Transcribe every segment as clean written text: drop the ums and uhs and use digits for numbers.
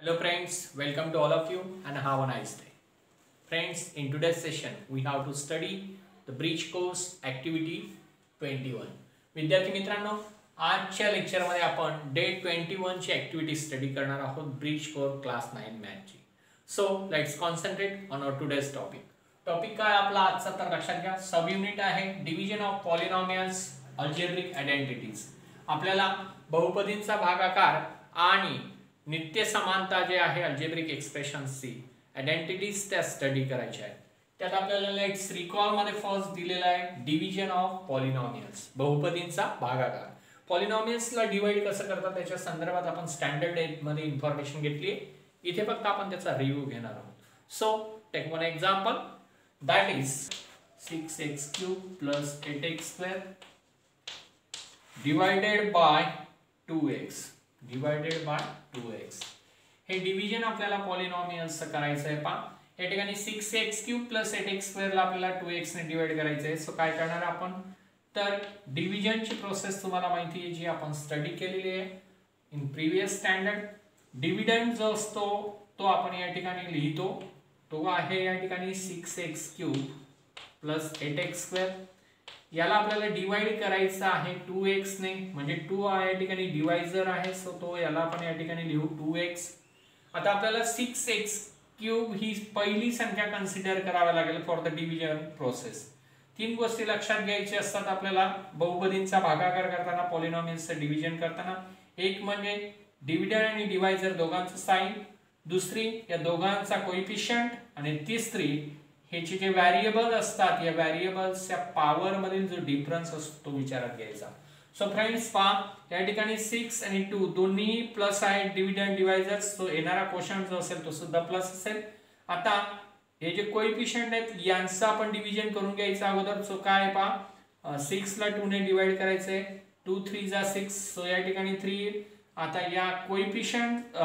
Hello friends, welcome to all of you and have a nice day. Friends, in today's session we have to study the Bridge Course Activity 21. विद्यार्थी मित्रांनो, आजच्या लेक्चरमध्ये आपण day 21 ची activity study करणार आहोत bridge course class 9 मॅथची. So let's concentrate on our today's topic. Topic काय आपला आजचा तर लक्षात घ्या. सब युनिट आहे division of polynomials algebraic identities. आपल्याला बहुपदींचा भागाकार आणि नित्य समानता जे आहे अल्जेब्रिक एक्सप्रेशन्सची आयडेंटिटीज त्या स्टडी करायच्या आहेत. त्यात आपल्याला लेट्स रिकॉल मध्ये फर्स्ट दिलेला आहे डिव्हिजन ऑफ पॉलिनॉमियल्स, बहुपदींचा भागाकार. पॉलिनॉमियल्सला डिवाइड कसं करतात त्याच्या संदर्भात आपण स्टँडर्ड 8 मध्ये इन्फॉर्मेशन घेतली. इथे फक्त आपण त्याचा रिव्ह्यू घेणार आहोत. So take one example, that is 6x³ + 8x² divided by 2x. हे डिव्हिजन आपल्याला पॉलिनॉमियल्सचं करायचं आहे. पहा या ठिकाणी 6x³ + 8x² ला आपल्याला 2x ने डिवाइड करायचं आहे. सो काय करणार आपण, तर डिव्हिजनची प्रोसेस तुम्हाला माहिती आहे जी आपण स्टडी केलेली आहे इन प्रिव्हियस स्टँडर्ड. डिव्हिडंड जो असतो तो आपण या ठिकाणी लिहितो. तो आहे या ठिकाणी 6x³ + 8x². याला आपल्याला डिवाइड करायचं आहे 2x ने, म्हणजे 2 या ठिकाणी डिवायझर आहे. सो तो याला आपण या ठिकाणी लिहू 2x. आता आपल्याला 6x³ ही पहिली संख्या कन्सिडर करावी लागेल फॉर द डिव्हिजन प्रोसेस. तीन गोष्टी लक्षात घ्यायच्या असतात आपल्याला बहुपदींचा भागाकार करताना, पॉलिनॉमियल्सचं डिव्हिजन करताना. एक म्हणजे डिव्हिडंड आणि डिवायझर दोघांचं साइन, दुसरी या दोघांचा कोएफिशियंट, आणि तिसरी ह्याचे जे व्हेरिएबल असतात या व्हेरिएबल्सच्या पॉवर मधील जो डिफरन्स असतो तो विचारात घ्यायचा. सो फ्रेंड्स पहा या ठिकाणी 6 आणि 2 दोन्ही प्लस आहे, डिव्हिडंड डिवायझर्स. सो येणारा क्वोशंट जो असेल तो सुद्धा प्लस असेल. आता हे जे कोएफिशियंट आहेत यांचं आपण डिव्हिजन करून घ्यायचं अगोदर. सो काय पहा 6 ला 2 ने डिवाइड करायचंय. 2 3 जा 6. सो या ठिकाणी 3. आता या कोएफिशियंट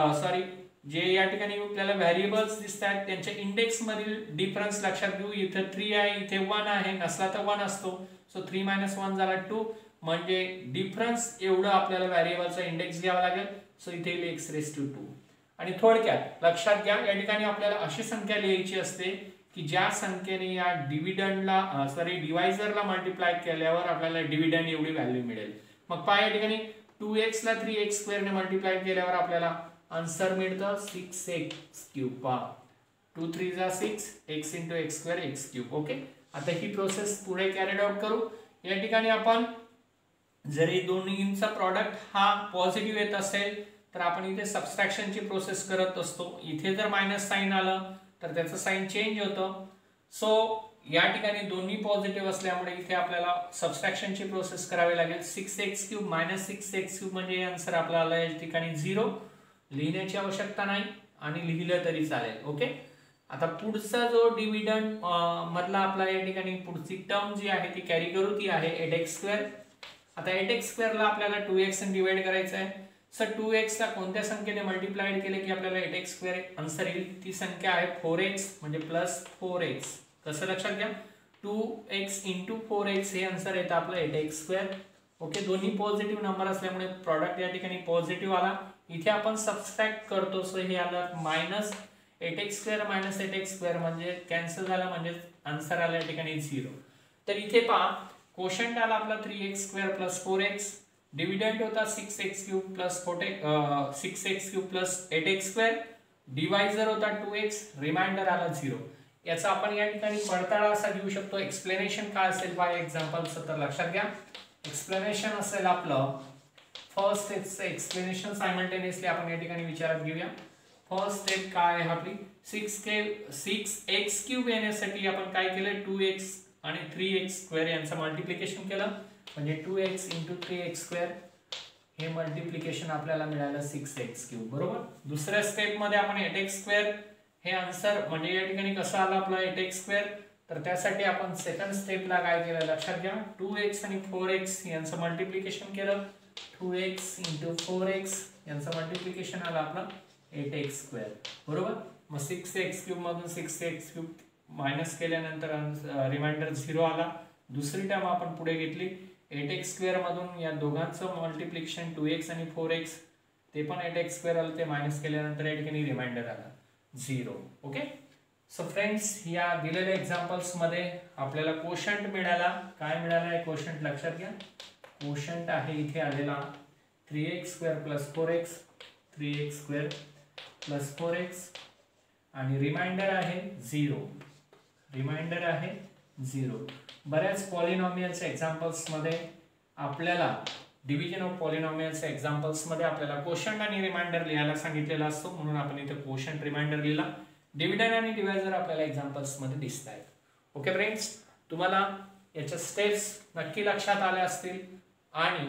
जे या ठिकाणी आपल्याला व्हेरिएबल्स दिसतात त्यांच्या इंडेक्स मधील डिफरन्स लक्षात घेऊ. इथे 3 आहे, इथे 1 आहे, नसला तर 1 असतो. सो 3 - 1 झाला 2, म्हणजे डिफरन्स एवढं आपल्याला व्हेरिएबलचा इंडेक्स घ्यावा लागेल. सो इथे x⁻². आणि थोडक्यात लक्षात घ्या या ठिकाणी आपल्याला अशी संख्या लिहायची असते की ज्या संख्येने या डिवायझरला मल्टिप्लाय केल्यावर आपल्याला डिव्हिडंड एवढी व्हॅल्यू मिळेल. मग पहा या ठिकाणी 2x ला 3x² ने मल्टिप्लाय केल्यावर आपल्याला आन्सर मिळतं 6x³. पहा 2 3 जा 6, x × x² x³. ओके, आता ही प्रोसेस पुढे कॅरीड आउट करू. या ठिकाणी आपण जरी दोन्हींचा प्रॉडक्ट हा पॉझिटिव्ह येत असेल तर आपण इथे सबट्रॅक्शनची प्रोसेस करत असतो. इथे जर मायनस साइन आलं तर त्याचं साइन चेंज होतं. सो या ठिकाणी दोन्ही पॉझिटिव्ह असल्यामुळे इथे आपल्याला सबट्रॅक्शनची प्रोसेस करावी लागेल. 6x³ - 6x³ म्हणजे आन्सर आपल्याला या ठिकाणी 0. लिहिण्याची आवश्यकता नाही आणि लिहिलं तरी चालेल. ओके, आता पुढचा जो डिव्हिडंड मधला आपला या ठिकाणी पुढची टर्म जी आहे ती कॅरी करू, ती आहे 8x². आता 8x² ला आपल्याला 2x ने डिवाइड करायचं आहे. सो 2x ला कोणत्या संख्येने मल्टिप्लाइड केले की आपल्याला 8x² आन्सर येईल. ती संख्या आहे 4x, म्हणजे +4x. कसं लक्षात घ्या, 2x × 4x हे आन्सर येतं आपलं 8x². ओके, दोन्ही पॉझिटिव्ह नंबर असल्यामुळे प्रॉडक्ट या ठिकाणी पॉझिटिव्ह आला. इथे आपण सबट्रॅक्ट करतो. सो हे आलं -8x² - 8x² म्हणजे कॅन्सल झालं, म्हणजे आन्सर आला या ठिकाणी 0. तर इथे पहा क्वोशंट आला आपला 3x² + 4x. डिव्हिडंड होता 6x³ + 8x². डिवायझर होता 2x. रिमाइंडर आला 0. याचा आपण या ठिकाणी पडताळा असा देऊ शकतो. एक्सप्लेनेशन काय असेल बाय एक्झाम्पलचं तर लक्षात घ्या. एक्सप्लेनेशन असेल आपलं फर्स्ट स्टेपचं एक्सप्लेनेशन सायमल्टेनियसली आपण या ठिकाणी विचारात घेऊया. फर्स्ट स्टेप काय आहे आपली, 6x³ येण्यासाठी आपण काय केलं, 2x आणि 3x² यांचं मल्टिप्लिकेशन केलं, म्हणजे 2x × 3x². हे मल्टिप्लिकेशन आपल्याला मिळालं 6x³. बरोबर. दुसऱ्या स्टेप मध्ये आपण 8x² हे आन्सर म्हणजे या ठिकाणी कसं आलं आपलं 8x². तर त्यासाठी आपण सेकंड स्टेपला काय केलं लक्षात घ्या, 2x आणि 4x यांचं मल्टिप्लिकेशन केलं. 2x × 4x यांचं मल्टिप्लिकेशन आलं आपलं 8x². बरोबर. मग 6x³ मधून 6x³ मायनस केल्यानंतर रिमाइंडर 0 आला. दुसरी टर्म आपण पुढे घेतली 8x² मधून या दोघांचं मल्टिप्लिकेशन 2x आणि 4x ते पण 8x² आलं, ते मायनस केल्यानंतर या ठिकाणी रिमाइंडर आला 0. ओके. सो फ्रेंड्स, या दिलेल्या एक्झाम्पल्स मध्ये आपल्याला कोशंट मिळाला. काय मिळाला आहे कोशंट लक्षात घ्या. कोशंट आहे इथे आलेला 3x² + 4x, 3x² + 4x आणि रिमाइंडर आहे 0. रिमाइंडर आहे 0. बऱ्याच पॉलिनॉमियलच्या एक्झाम्पल्स मध्ये आपल्याला डिव्हिजन ऑफ पॉलिनॉमियलच्या एक्झाम्पल्स मध्ये आपल्याला कोशंट आणि रिमाइंडर लिहायला सांगितलेला असतो, म्हणून आपण इथे कोशंट रिमाइंडर लिहिला. डिव्हिडंड आणि डिव्हायजर आपल्याला एक्झाम्पल्स मध्ये दिसत आहेत. ओके फ्रेंड्स, तुम्हाला याच्या स्टेप्स नक्की लक्षात आल्या असतील आणि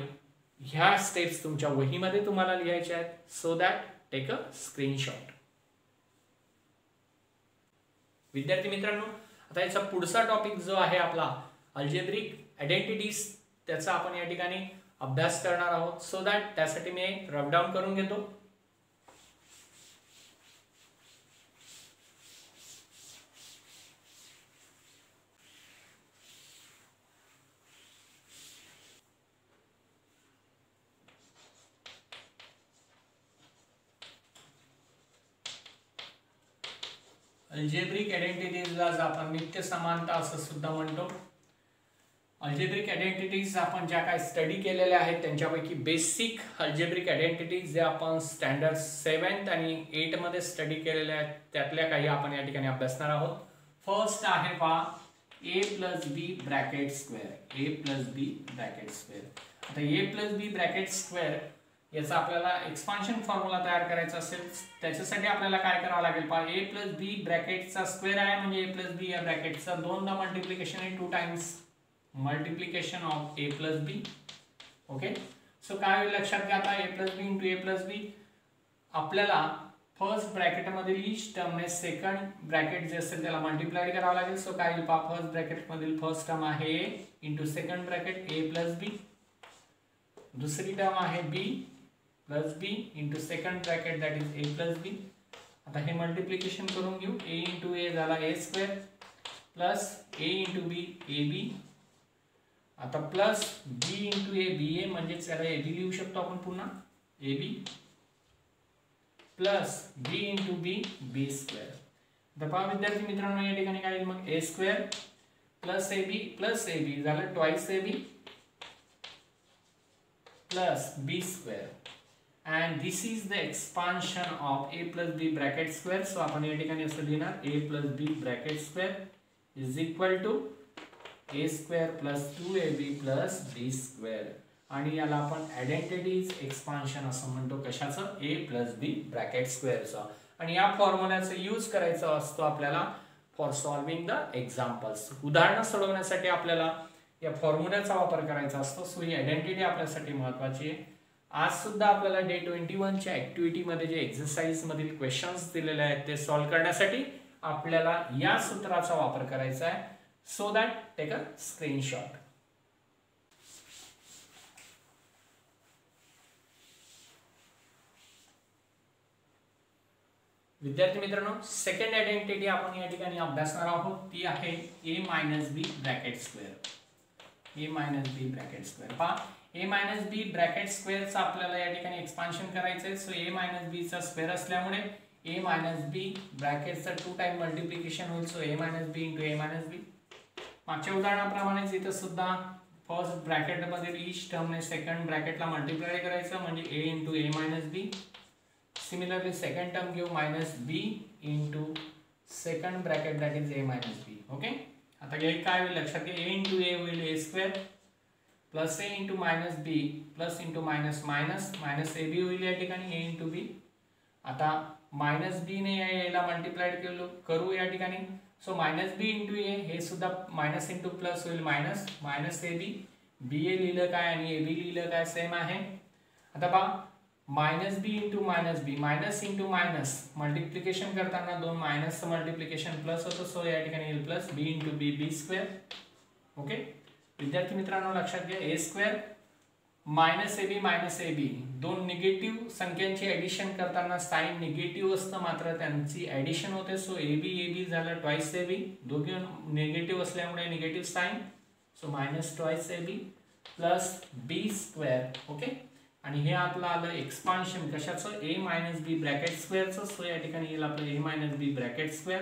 ह्या स्टेप्स तुमच्या वहीमध्ये तुम्हाला लिहायच्या आहेत. So that take a screenshot. विद्यार्थी मित्रांनो, आता याचा पुढचा टॉपिक जो आहे आपला अल्जेब्रिक आयडेंटिटीज, त्याचा आपण या ठिकाणी अभ्यास करणार आहोत. सो दॅट त्यासाठी मी रफ डाऊन करून घेतो. अल्जेब्रिक आयडेंटिटीजला आपण नित्य समानता असं सुद्धा म्हणतो. अल्जेब्रिक आयडेंटिटीज आपण ज्या काही स्टडी केलेल्या आहेत त्यांच्यापैकी बेसिक अल्जेब्रिक आयडेंटिटीज जे आपण स्टँडर्ड 7th आणि 8th मध्ये स्टडी केलेल्या आहेत त्यातल्या काही आपण या ठिकाणी अभ्यासणार आहोत. फर्स्ट आहे पहा a + b bracket square. a + b bracket square. आता a + b ब्रॅकेट स्क्वेअर याचा आपल्याला एक्सपान्शन फॉर्म्युला तयार करायचा असेल त्याच्यासाठी आपल्याला काय करावं लागेल पहा. a + b ब्रॅकेटचा स्क्वेअर आहे म्हणजे a + b या ब्रॅकेटचा दोनदा मल्टिप्लिकेशन आहे, 2 times multiplication of a plus b. Okay. So काय होईल लक्षात घ्या. आता a plus b into a plus b आपल्याला फर्स्ट ब्रॅकेट मधील ईच टर्मने सेकंड ब्रॅकेट जे असेल त्याला मल्टिप्लाय करावं लागेल. सो काय होईल पहा, फर्स्ट ब्रॅकेट मधील फर्स्ट टर्म आहे a into second bracket a plus b, दुसरी टर्म आहे b plus b into second bracket that is a plus b. आता हे मल्टिप्लिकेशन करून घेऊ. a इंटू a झाला a² plus a into b ab. आता plus b into a ba म्हणजे त्याला ab लिहू शकतो आपण पुन्हा ab plus b into b b². आता पहा विद्यार्थी मित्रांनो या ठिकाणी काय येईल मग a² प्लस ab झालं twice ab plus b² and this is the expansion of a plus b bracket square. so आपण या ठिकाणी असं लिहिणार a plus b bracket square is equal to a² plus 2ab plus b² आणि याला आपण identities expansion असं म्हणतो. कशाचं? a plus b ब्रॅकेट स्क्वेअरचा. आणि या फॉर्म्युल्याचा यूज करायचा असतो आपल्याला फॉर सॉल्विंग द एक्झाम्पल्स. उदाहरणं सोडवण्यासाठी आपल्याला या फॉर्म्युल्याचा वापर करायचा असतो. सो ही आयडेंटिटी आपल्यासाठी महत्त्वाची आहे. आज सुद्धा आपल्याला डे 21 च्या ऍक्टिव्हिटी मध्ये जे एक्सरसाइज मधील क्वेश्चन्स दिलेले आहेत ते सॉल्व्ह करण्यासाठी आपल्याला या सूत्राचा वापर करायचा आहे. So that take a screenshot. विद्यार्थी मित्रांनो, सेकंड आयडेंटिटी आपण या ठिकाणी अभ्यासणार आहोत ती आहे a - b bracket square. a - b bracket square. पहा a - b ब्रॅकेट स्क्वेअरचा आपल्याला या ठिकाणी एक्सपान्शन करायचं आहे. सो a - b चा स्क्वेअर असल्यामुळे a - b ब्रॅकेटचा 2 टाइम मल्टिप्लिकेशन होईल. So a - b into a - b. मागच्या उदाहरणाप्रमाणेच इथे सुद्धा फर्स्ट ब्रॅकेट मध्ये ईच टर्मने सेकंड ब्रॅकेटला मल्टिप्लाय करायचं म्हणजे a into a - b. Similarly second term घेऊ -b into second bracket that is a - b. Okay. आता हे काय होईल लक्षात घ्या. a इंटू a होईल a² plus a into -b plus into minus minus ab होईल या ठिकाणी a इंटू b. आता -b ने याला मल्टिप्लाय करू या ठिकाणी. सो -b इंटू a हे सुद्धा मायनस इंटू प्लस होईल मायनस ab. ba लिहिलं काय आणि ab लिहिलं काय सेम आहे. आता पहा -b into -b minus into minus multiplication करताना दोन मायनसचं मल्टिप्लिकेशन प्लस होतं. सो या ठिकाणी येईल plus b into b b². Okay. विद्यार्थी मित्रांनो लक्षात घ्या a² -ab दोन निगेटिव्ह संख्यांची ऍडिशन करताना साइन निगेटिव्ह असतं मात्र त्यांची ऍडिशन होते. सो ab झालं ट्वाइस ab. दोघे निगेटिव्ह असल्यामुळे negative sign. So -2ab plus b². Okay. आणि हे आपलं आलं एक्सपान्शन कशाचं a मायनस बी ब्रॅकेट स्क्वेअरचं. सो या ठिकाणी येईल आपलं a minus B bracket square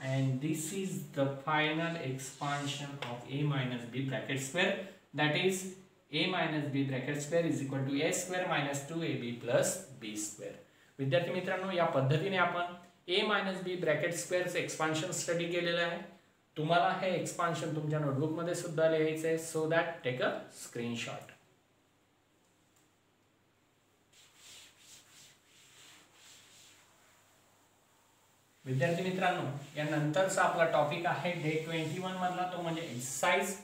and this is the final expansion of a minus B bracket square that is a minus B bracket square is equal to a square minus 2ab plus b square. विद्यार्थी मित्रांनो, या पद्धतीने आपण a minus B bracket स्क्वेअरचं expansion study केलेलं आहे. तुम्हाला हे एक्सपान्शन तुमच्या नोटबुक मध्ये सुद्धा लिहायचं आहे. So that take a screenshot. विद्यार्थी मित्रांनो, या नंतरचा आपला टॉपिक आहे डे 21 मधला, तो म्हणजे एक्सरसाइज.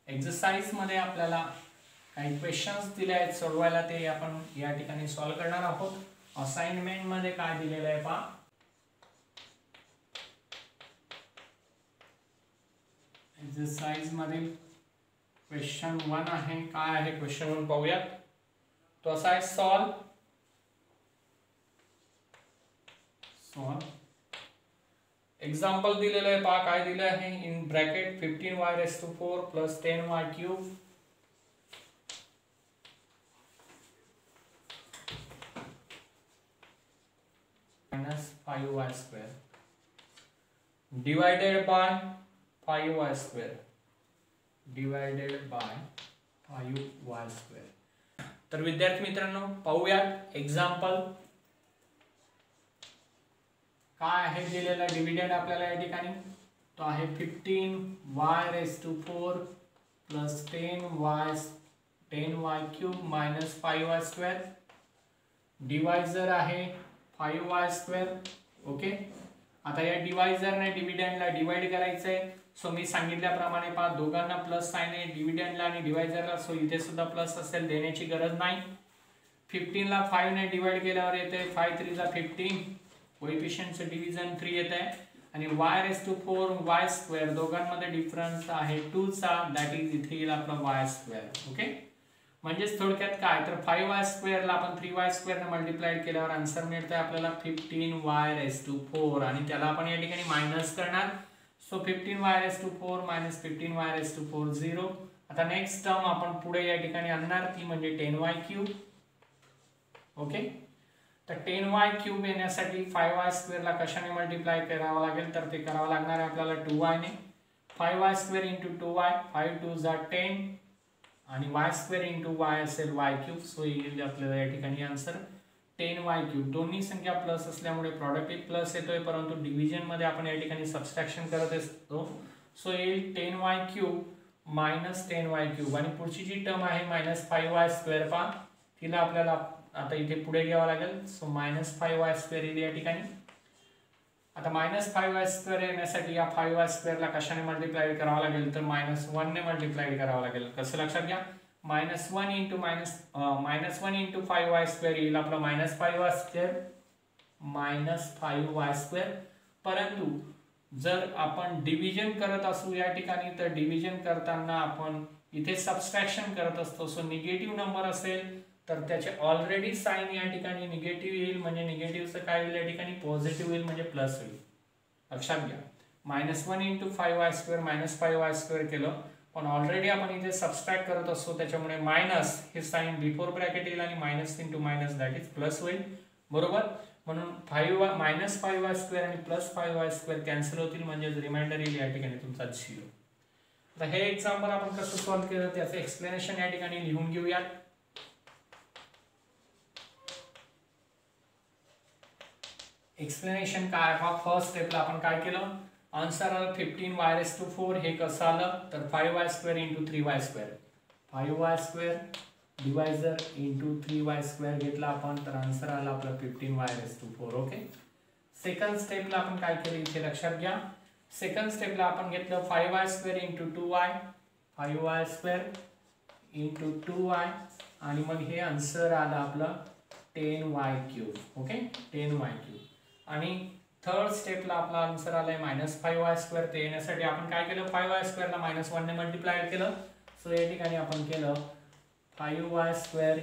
एक्सरसाइज मध्ये आपल्याला काही क्वेश्चन्स दिले आहेत सोडवायला, ते आपण या ठिकाणी सॉल्व करणार आहोत. असाइनमेंट मध्ये काय दिलेलं आहे पहा. एक्सरसाइज मध्ये क्वेश्चन 1 आहे. काय आहे क्वेश्चन 1 पाहूयात. तो असा आहे सॉल्व एक्झाम्पल दिलेलं आहे पहा. काय दिलं आहे in bracket 15y⁴ plus 10y³ minus 5y² divided by 5y² divided by 5y². तर विद्यार्थी मित्रांनो, पाहूयात एक्झाम्पल काय आहे दिलेला डिव्हिडंड आपल्याला या ठिकाणी. तो आहे 15y⁴ plus 10y³ minus 5y². Divisor आहे 5y². ओके, आता या डिवायझरने डिव्हिडंडला डिवाइड करायचं आहे. सो मी सांगितल्याप्रमाणे पहा, दोघांना प्लस साइन आहे डिव्हिडंडला आणि डिवायझरला. सो इथे सुद्धा प्लस असेल, देण्याची गरज नाही. 15 ला 5 ने डिवाइड केल्यावर येते 5 3 ला 15. कोएफिशिएंटचं डिव्हिजन 3 येत आहे आणि y⁴ y² दोघांमध्ये डिफरन्स आहे 2 चा. दॅट इज इथे येईल आपला y². ओके, म्हणजे थोडक्यात काय तर 5y² ला आपण 3y² ने मल्टिप्लाइड केल्यावर आन्सर मिळतंय आपल्याला 15y⁴ आणि त्याला आपण या ठिकाणी मायनस करणार. So 15y⁴ minus 15y⁴ 0. आता नेक्स्ट टर्म आपण पुढे या ठिकाणी आणणार, ती म्हणजे 10y³. ओके, तर 10y³ येण्यासाठी 5y² ला कशाने मल्टिप्लाय करावं लागेल, तर ते करावं लागणार आहे आपल्याला 2y ने. 5y² * 2y 5 2 = 10 आणि y² * y असेल y³. सो येईल आपल्याला या ठिकाणी आन्सर 10y³. दोन्ही संख्या प्लस असल्यामुळे प्रॉडक्ट एक प्लस येतोय, परंतु डिव्हिजन मध्ये आपण या ठिकाणी सबट्रॅक्शन करत असतो. सो येईल 10y³ मायनस 10y³ आणि पुढची जी टर्म आहे मायनस 5y² पहा, तिला आपल्याला आता इथे पुढे घ्यावं लागेल. सो मायनस 5y² येईल या ठिकाणी. आता मायनस 5y² येण्यासाठी या 5y² ला कशाने मल्टिप्लाय करावं लागेल, तर -1 ने मल्टिप्लाय करावं लागेल. कसं लक्षात घ्या, -1 * -1 * 5y² येईल आपला -5y² परंतु जर आपण डिव्हिजन करत असू या ठिकाणी, तर डिव्हिजन करताना आपण इथे सबट्रॅक्शन करत असतो. सो निगेटिव्ह नंबर असेल तर त्याचे ऑलरेडी साइन या ठिकाणी निगेटिव्ह येईल, म्हणजे निगेटिव्हचं काय होईल या ठिकाणी पॉझिटिव्ह येईल, म्हणजे प्लस होईल. लक्षात घ्या, -1 * 5y² -5y² केलं, पण ऑलरेडी आपण इथे सबट्रॅक्ट करत असतो, त्याच्यामुळे मायनस हे साइन बिफोर ब्रॅकेट येईल आणि minus * minus that is plus होईल. बरोबर, म्हणून -5y² आणि +5y² कॅन्सल होतील, म्हणजे रिमाइंडर येईल या ठिकाणी तुमचा 0. आता हे एक्झाम्पल आपण कसं सॉल्व्ह केलं त्याचं एक्सप्लेनेशन या ठिकाणी लिहून घेऊयात. एक्सप्लेनेशन काय आहे, फर्स्ट स्टेपला आपण काय केलं, आन्सर आलं 15y⁴. हे कसं आलं तर 5y² * 3y². 5y² divisor into 3y² घेतला आपण, तर आन्सर आला आपला 15y⁴. ओके, सेकंड स्टेपला आपण काय केलं इथे लक्षात घ्या. सेकंड स्टेपला आपण घेतलं 5y² * 2y 5y² * 2y आणि मग हे आन्सर आलं आपलं 10y³. Okay, 10y³. आणि थर्ड स्टेपला आपला आन्सर आलाय -5y². ते येण्यासाठी आपण काय केलं, 5y² ला -1 ने मल्टिप्लाय केलं. सो या ठिकाणी आपण केलं 5y² * 5y²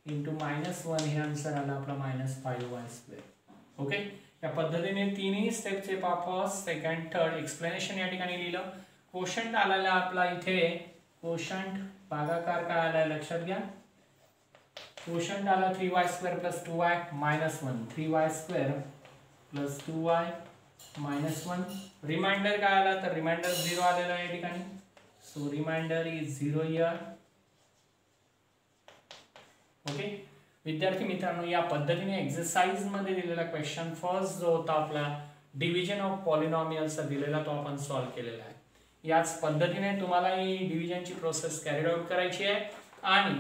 -1 हे आन्सर आलं आपला -5y². ओके, या पद्धतीने तिन्ही स्टेपचे फर्स्ट सेकंड थर्ड एक्सप्लेनेशन या ठिकाणी लिहिलं. क्वोशंट आलेला आपला इथे क्वोशंट भागाकार काय आलाय लक्षात घ्या, क्वोशंट आला 3y² + 2y - 1, 3y² + 2y - 1. Reminder काय आला तर रिमाइंडर 0 आलेला आहे या ठिकाणी, so reminder is 0 here. Okay विद्यार्थी मित्रांनो, या पद्धतीने एक्सरसाइज मध्ये दिलेला क्वेश्चन फर्स्ट जो होता आपला डिव्हिजन ऑफ पॉलिनॉमियल्स दिलेला, तो आपण सॉल्व्ह केलेला आहे. याच पद्धतीने तुम्हाला ही डिव्हिजनची प्रोसेस कॅरी आउट करायची आहे आणि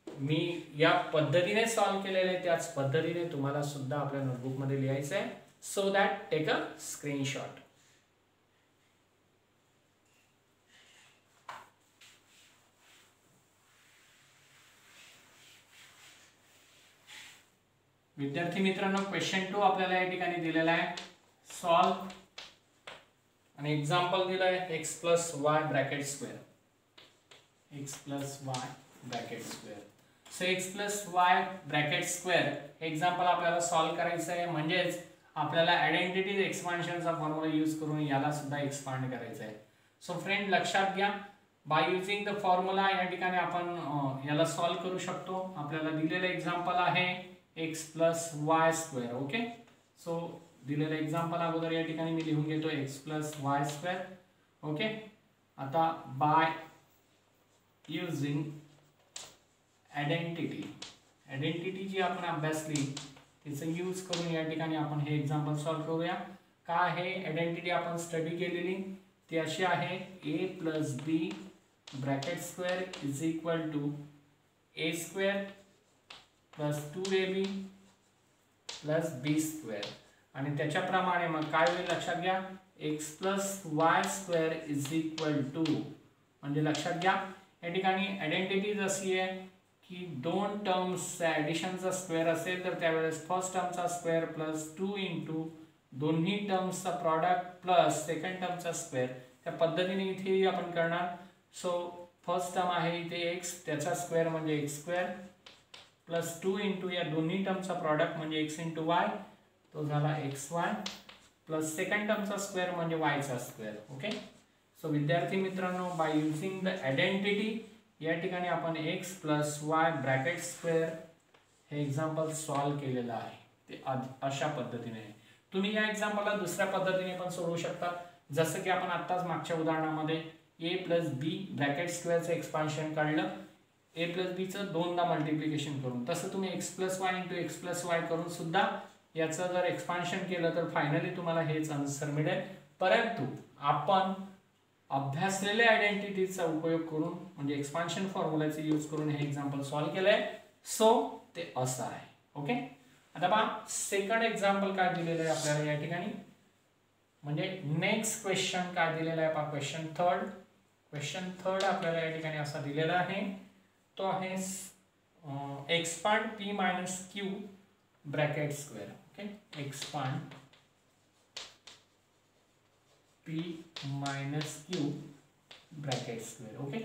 मी या पद्धतीने सॉल्व्ह केलेले आहे त्याच पद्धतीने तुम्हाला सुद्धा आपल्या नोटबुक मध्ये लिहायचं आहे. So that take a screenshot. विद्यार्थी मित्रांनो, क्वेश्चन 2 आपल्याला या ठिकाणी दिलेला आहे, सॉल्व आणि एक्झाम्पल दिलं आहे x + y bracket square, x + y bracket square. So x + y bracket square example आपल्याला सॉल्व करायचं आहे, म्हणजेच आपल्याला आयडेंटिटी एक्सपान्शनचा फॉर्म्युला यूज करून याला सुद्धा एक्सपांड करायचं आहे. सो फ्रेंड लक्षात घ्या, बाय युजिंग द फॉर्म्युला या ठिकाणी आपण याला सॉल्व करू शकतो. आपल्याला दिलेलं एक्झाम्पल आहे x + y². ओके सो दिलेलं एक्झाम्पल अगोदर या ठिकाणी मी लिहून घेतो x + y². ओके आता बाय युजिंग आयडेंटिटी जी आपण अभ्यासली तिचं यूज करून या ठिकाणी आपण हे एक्झाम्पल सॉल्व करूया. काय आहे आयडेंटिटी आपण स्टडी केलेली ती अशी आहे, a + b bracket square is equal to a² + 2ab + b² आणि त्याच्याप्रमाणे मग काय होईल लक्षात घ्या, x + y² is equal to, म्हणजे लक्षात घ्या या ठिकाणी आयडेंटिटी अशी आहे की दोन टर्म्सचा ॲडिशनचा स्क्वेअर असेल तर त्यावेळेस फर्स्ट टर्मचा स्क्वेअर प्लस 2 इंटू दोन्ही टर्म्सचा प्रॉडक्ट प्लस सेकंड टर्मचा स्क्वेअर, त्या पद्धतीने इथे आपण करणार. सो फर्स्ट टर्म आहे इथे x, त्याचा स्क्वेअर म्हणजे x² प्लस 2 इंटू या दोन्ही टर्मचा प्रॉडक्ट म्हणजे x × y, तो झाला xy प्लस सेकंड टर्मचा स्क्वेअर म्हणजे y चा स्क्वेअर. ओके सो विद्यार्थी मित्रांनो, बाय युजिंग द आयडेंटिटी या ठिकाणी आपण x + y ब्रॅकेट स्क्वेअर हे एक्झाम्पल सॉल्व केलेलं आहे. ते अशा पद्धतीने आहे. तुम्ही या एक्झाम्पलला दुसऱ्या पद्धतीने पण सोडवू शकता, जसं की आपण आत्ताच मागच्या उदाहरणामध्ये a + b ब्रॅकेट स्क्वेअरचं एक्सपान्शन काढलं, a + b चं दोनदा मल्टिप्लिकेशन करून. तसं तुम्ही x + y × x + y करून सुद्धा याचं जर एक्सपान्शन केलं तर फायनली तुम्हाला हेच आन्सर मिळेल. परंतु आपण अभ्यासलेल्या आयडेंटिटीचा उपयोग करून म्हणजे एक्सपान्शन फॉर्म्युलाचा यूज करून हे एक्झाम्पल सॉल्व केलंय. सो ते असं आहे. ओके आता पहा सेकंड एक्झाम्पल काय दिलेलं आहे आपल्याला या ठिकाणी, म्हणजे नेक्स्ट क्वेश्चन काय दिलेला आहे पहा, क्वेश्चन थर्ड आपल्याला या ठिकाणी असा दिलेला आहे, तो आहे expand p - q bracket square. Okay expand p - q bracket square. Okay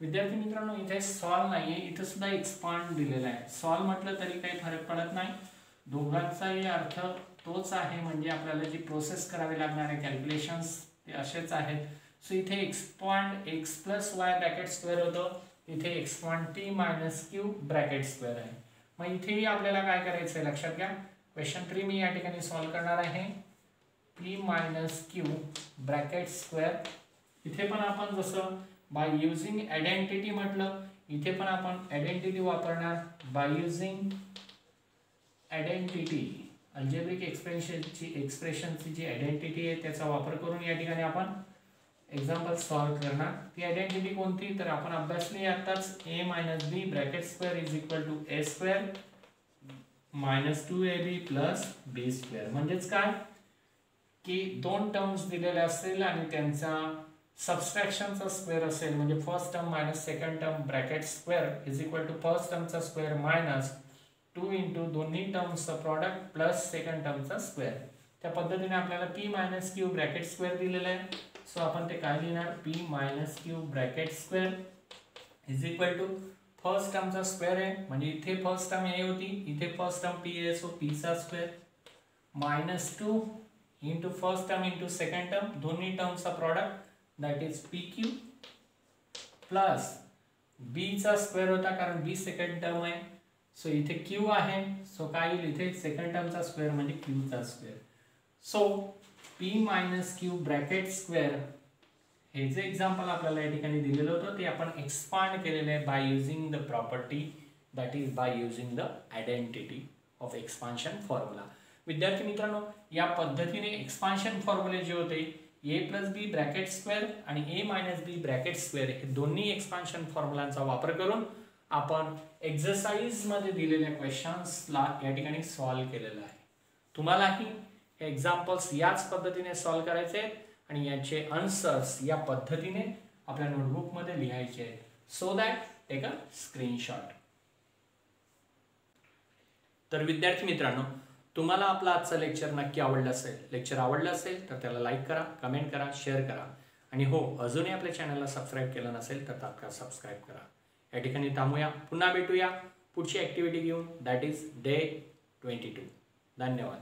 विद्यार्थी मित्रांनो, इथे सॉल्व नाहीये, इथे सुद्धा एक्सपांड दिलेला आहे. सॉल्व म्हटलं तरी काही फरक पडत नाही, दोघांचाही अर्थ तोच आहे, म्हणजे आपल्याला जी प्रोसेस करावी लागणार आहे कॅल्क्युलेशन्स ते असेच आहेत. सो इथे expand x + y bracket square होतं, इथे expand p - q bracket square आहे. मग इथेही आपल्याला काय करायचं आहे लक्षात घ्या, क्वेश्चन 3 मी या ठिकाणी सॉल्व करणार आहे, p - q ब्रॅकेट स्क्वेअर. इथे पण आपण जसं बाय युजिंग आयडेंटिटी म्हटलं, इथे पण आपण आयडेंटिटी वापरणार. बाय युजिंग आयडेंटिटी अल्जेब्रिक एक्सप्रेशनची जी आयडेंटिटी आहे त्याचा वापर करून या ठिकाणी आपण एक्झाम्पल सॉल्व करणार. ती आयडेंटिटी कोणती तर आपण अभ्यासली आताच, a - b bracket square is equal to a² - 2ab + b². म्हणजेच काय की दोन टर्म्स दिलेले असतील आणि त्यांचा सबट्रॅक्शनचा स्क्वेअर असेल, म्हणजे first term minus second term bracket square is equal to first टर्मचा स्क्वेअर मायनस 2 इंटू दोन्ही टर्म्सचा प्रॉडक्ट प्लस सेकंड टर्मचा स्क्वेअर. त्या पद्धतीने आपल्याला p - q ब्रॅकेट स्क्वेअर दिलेला आहे. सो आपण ते काय लिहिणार, p - q bracket square is equal to first टर्मचा स्क्वेअर आहे, म्हणजे इथे फर्स्ट टर्म a होती, इथे फर्स्ट टर्म p आहे, सो p चा square -2 into first term into second term दोन्ही टर्मचा product that is pq plus b चा स्क्वेअर होता कारण b सेकंड टर्म आहे. सो इथे q आहे. सो काय येईल इथे सेकंड टर्मचा स्क्वेअर म्हणजे q चा square. So p minus q bracket square हे जे एक्झाम्पल आपल्याला या ठिकाणी दिलेलं होतं ते आपण एक्सपांड केलेलं आहे by using the property that is by using the identity of expansion formula. विद्यार्थी मित्रांनो, या पद्धतीने एक्सपान्शन फॉर्म्युले जे होते a plus B bracket square आणि a minus B bracket square हे दोन्ही एक्सपान्शन फॉर्म्युलांचा वापर करून आपण एक्सरसाइज मध्ये दिलेल्या क्वेश्चन्सला या ठिकाणी सॉल्व्ह केलेलं आहे. तुम्हालाही हे एक्झाम्पल्स याच पद्धतीने सॉल्व्ह करायचे आहेत आणि याचे आन्सर्स या पद्धतीने आपल्या नोटबुक मध्ये लिहायचे आहेत. So that take a screenshot. तर विद्यार्थी मित्रांनो, तुम्हाला आपला आजचं लेक्चर नक्की आवडलं असेल. लेक्चर आवडलं असेल तर त्याला लाईक करा, कमेंट करा, शेअर करा आणि हो, अजूनही आपल्या चॅनलला सबस्क्राईब केलं नसेल तर तात्काळ सबस्क्राईब करा. या ठिकाणी थांबूया, पुन्हा भेटूया पुढची ॲक्टिव्हिटी घेऊन, दॅट इज डे 22. धन्यवाद.